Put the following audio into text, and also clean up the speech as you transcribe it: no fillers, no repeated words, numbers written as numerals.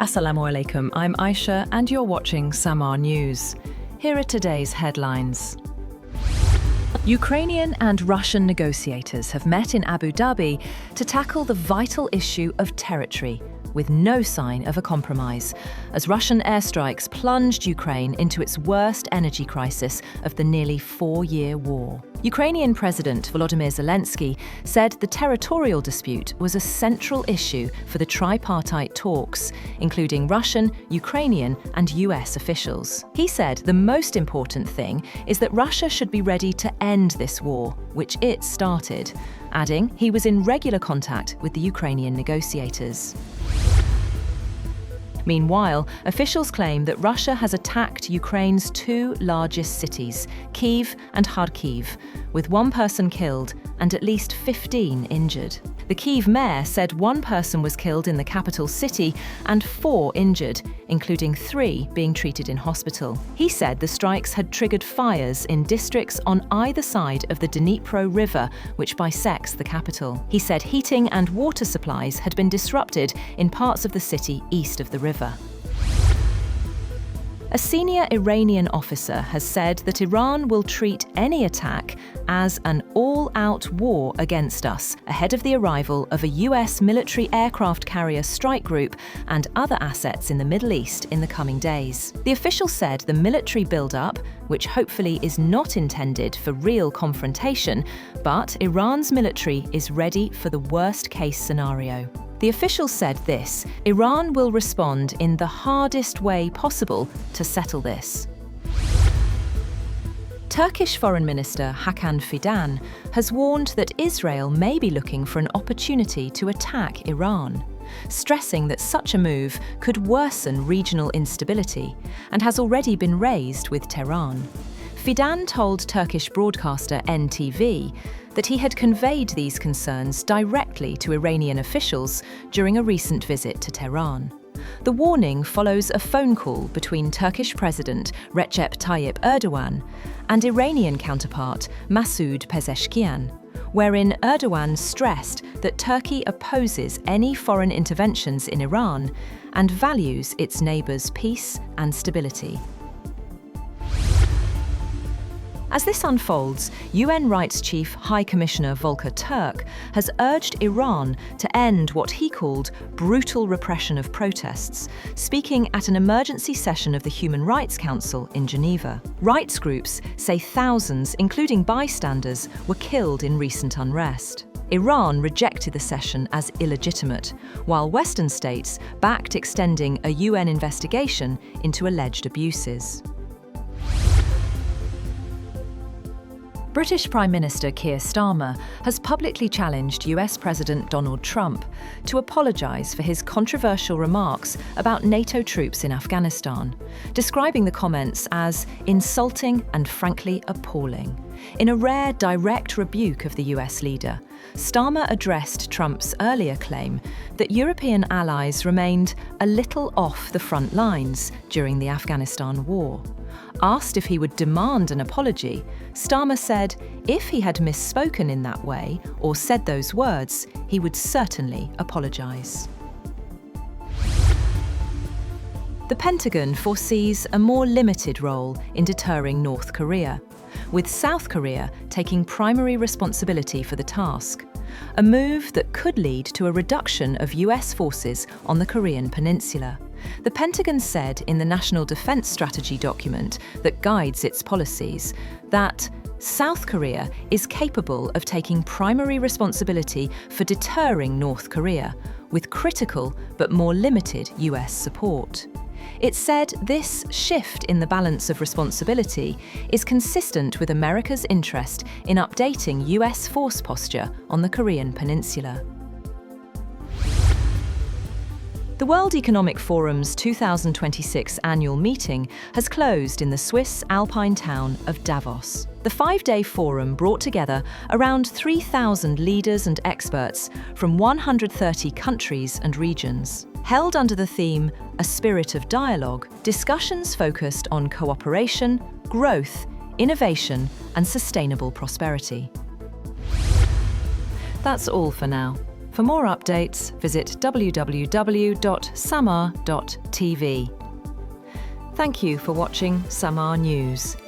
Assalamu alaikum, I'm Aisha and you're watching Samaa News. Here are today's headlines. Ukrainian and Russian negotiators have met in Abu Dhabi to tackle the vital issue of territory, with no sign of a compromise, as Russian airstrikes plunged Ukraine into its worst energy crisis of the nearly 4-year war. Ukrainian President Volodymyr Zelenskiy said the territorial dispute was a central issue for the tripartite talks, including Russian, Ukrainian, and US officials. He said the most important thing is that Russia should be ready to end this war, which it started, adding he was in regular contact with the Ukrainian negotiators. Meanwhile, officials claim that Russia has attacked Ukraine's two largest cities, Kyiv and Kharkiv, with one person killed and at least 15 injured. The Kyiv mayor said one person was killed in the capital city and 4 injured, including 3 being treated in hospital. He said the strikes had triggered fires in districts on either side of the Dnipro River, which bisects the capital. He said heating and water supplies had been disrupted in parts of the city east of the river. A senior Iranian officer has said that Iran will treat any attack as an all-out war against us, ahead of the arrival of a US military aircraft carrier strike group and other assets in the Middle East in the coming days. The official said the military build-up, which hopefully is not intended for real confrontation, but Iran's military is ready for the worst-case scenario. The official said this: Iran will respond in the hardest way possible to settle this. Turkish Foreign Minister Hakan Fidan has warned that Israel may be looking for an opportunity to attack Iran, stressing that such a move could worsen regional instability and has already been raised with Tehran. Fidan told Turkish broadcaster NTV that he had conveyed these concerns directly to Iranian officials during a recent visit to Tehran. The warning follows a phone call between Turkish President Recep Tayyip Erdogan and Iranian counterpart Masoud Pezeshkian, wherein Erdogan stressed that Turkey opposes any foreign interventions in Iran and values its neighbours' peace and stability. As this unfolds, UN Rights Chief High Commissioner Volker Turk has urged Iran to end what he called brutal repression of protests, speaking at an emergency session of the Human Rights Council in Geneva. Rights groups say thousands, including bystanders, were killed in recent unrest. Iran rejected the session as illegitimate, while Western states backed extending a UN investigation into alleged abuses. British Prime Minister Keir Starmer has publicly challenged US President Donald Trump to apologise for his controversial remarks about NATO troops in Afghanistan, describing the comments as insulting and frankly appalling. In a rare direct rebuke of the US leader, Starmer addressed Trump's earlier claim that European allies remained a little off the front lines during the Afghanistan war. Asked if he would demand an apology, Starmer said if he had misspoken in that way or said those words, he would certainly apologise. The Pentagon foresees a more limited role in deterring North Korea, with South Korea taking primary responsibility for the task, a move that could lead to a reduction of US forces on the Korean peninsula. The Pentagon said in the National Defense Strategy document that guides its policies that South Korea is capable of taking primary responsibility for deterring North Korea, with critical but more limited US support. It said this shift in the balance of responsibility is consistent with America's interest in updating US force posture on the Korean peninsula. The World Economic Forum's 2026 annual meeting has closed in the Swiss alpine town of Davos. The 5-day forum brought together around 3,000 leaders and experts from 130 countries and regions. Held under the theme A Spirit of Dialogue, discussions focused on cooperation, growth, innovation, and sustainable prosperity. That's all for now. For more updates, visit www.samaa.tv. Thank you for watching Samaa News.